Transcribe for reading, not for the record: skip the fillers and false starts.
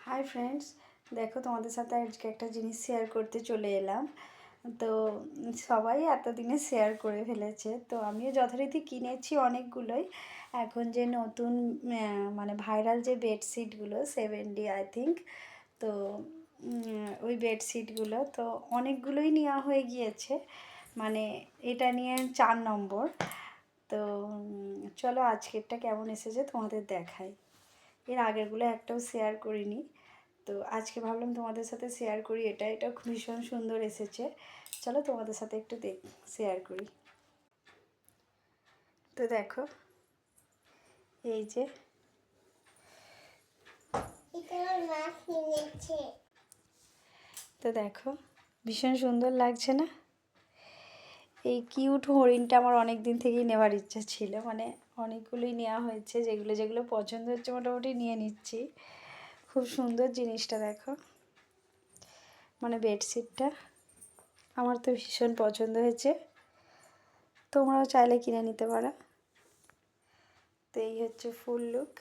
Hi friends, দেখো তোমাদের সাথে আজকে একটা জিনিস শেয়ার করতে চলে এলাম। তো সবাই এতদিনে শেয়ার করে ফেলেছে, তো আমিও যথারীতি কিনেছি অনেকগুলোই। এখন যে নতুন মানে ভাইরাল যে বেডশিটগুলো 7D আই থিঙ্ক, তো ওই বেডশিটগুলো তো অনেকগুলোই নেওয়া হয়ে গিয়েছে, মানে এটা নিয়ে 4 নম্বর। তো চলো আজকেরটা কেমন এসেছে তোমাদের দেখাই। এর আগেরগুলো একটাও শেয়ার করিনি, তো আজকে ভাবলাম তোমাদের সাথে শেয়ার করি। এটা ভীষণ সুন্দর এসেছে, চলো তোমাদের সাথে একটু শেয়ার করি। তো দেখো, এই যে তো দেখো ভীষণ সুন্দর লাগছে না? এই কিউট হরিণটা আমার অনেক দিন থেকেই নেওয়ার ইচ্ছা ছিল, মানে অনেকগুলোই নেওয়া হয়েছে, যেগুলো যেগুলো পছন্দ হচ্ছে মোটামুটি নিয়ে নিচ্ছি। খুব সুন্দর জিনিসটা দেখো, মানে বেডশিটটা আমার তো ভীষণ পছন্দ হয়েছে, তোমরাও চাইলে কিনে নিতে পারো। তো এই হচ্ছে ফুল লুক।